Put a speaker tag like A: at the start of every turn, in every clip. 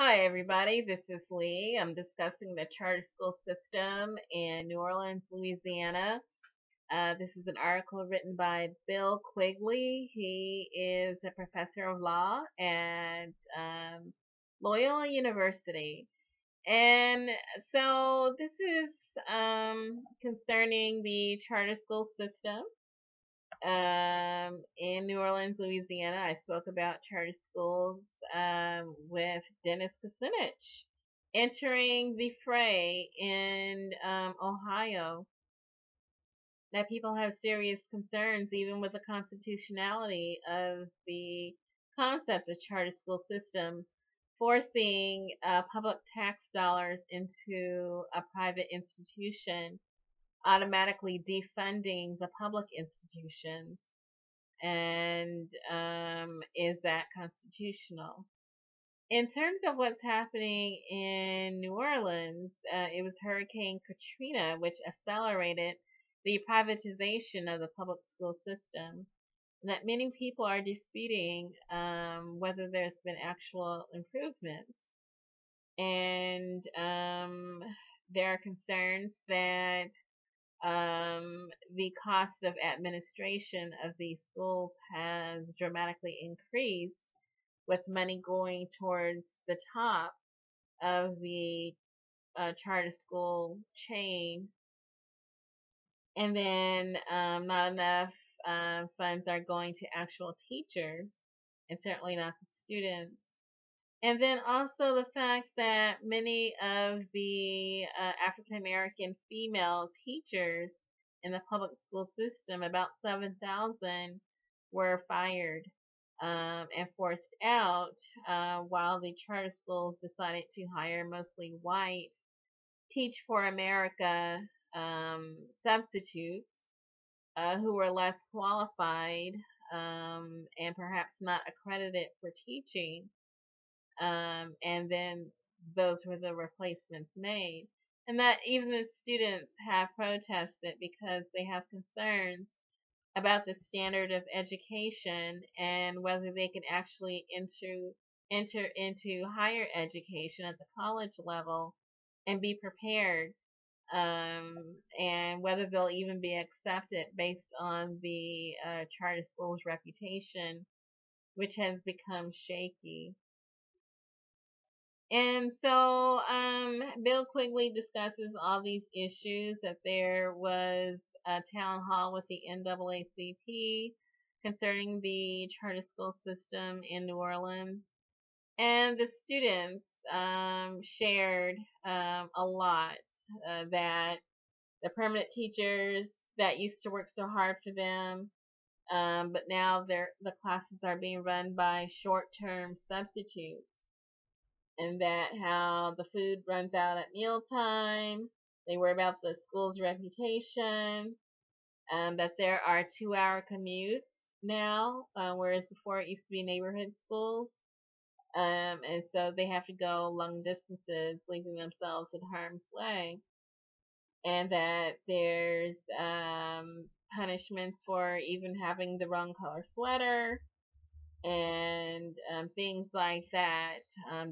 A: Hi, everybody. This is Lee. I'm discussing the charter school system in New Orleans, Louisiana. This is an article written by Bill Quigley. He is a professor of law at Loyola University. And so this is concerning the charter school system in New Orleans, Louisiana. I spoke about charter schools with Dennis Kucinich entering the fray in Ohio. That people have serious concerns, even with the constitutionality of the concept of charter school system, forcing public tax dollars into a private institution, automatically defunding the public institutions. And is that constitutional? In terms of what's happening in New Orleans, it was Hurricane Katrina which accelerated the privatization of the public school system. And that many people are disputing whether there's been actual improvements. And there are concerns that the cost of administration of these schools has dramatically increased, with money going towards the top of the charter school chain, and then not enough funds are going to actual teachers, and certainly not the students. And then also the fact that many of the African American female teachers in the public school system, about 7,000, were fired and forced out, while the charter schools decided to hire mostly white Teach for America substitutes who were less qualified and perhaps not accredited for teaching, and then those were the replacements made. And that even the students have protested because they have concerns about the standard of education and whether they can actually enter into higher education at the college level and be prepared, and whether they'll even be accepted based on the charter school's reputation, which has become shaky. And so Bill Quigley discusses all these issues, that there was a town hall with the NAACP concerning the charter school system in New Orleans. And the students shared a lot, that the permanent teachers that used to work so hard for them, but now the classes are being run by short-term substitutes, and that how the food runs out at mealtime. They worry about the school's reputation, that there are 2-hour commutes now, whereas before it used to be neighborhood schools. And so they have to go long distances, leaving themselves in harm's way. And that there's punishments for even having the wrong color sweater, and things like that,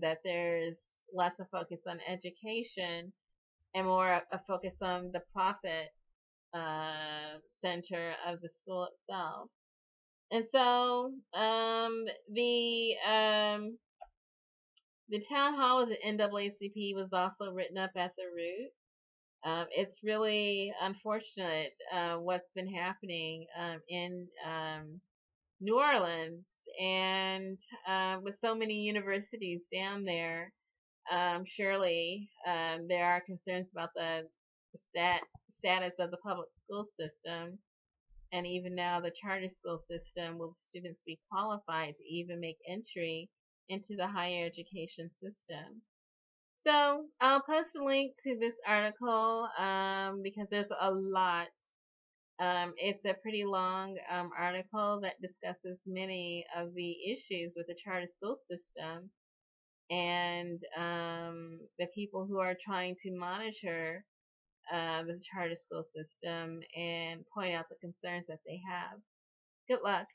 A: that there's less a focus on education and more a focus on the profit center of the school itself. And so the town hall of the NAACP was also written up at the root. It's really unfortunate what's been happening in New Orleans, and with so many universities down there. Surely there are concerns about the status of the public school system, and even now the charter school system. Will students be qualified to even make entry into the higher education system? So I'll post a link to this article because there's a lot. It's a pretty long article that discusses many of the issues with the charter school system, and the people who are trying to monitor the charter school system and point out the concerns that they have. Good luck.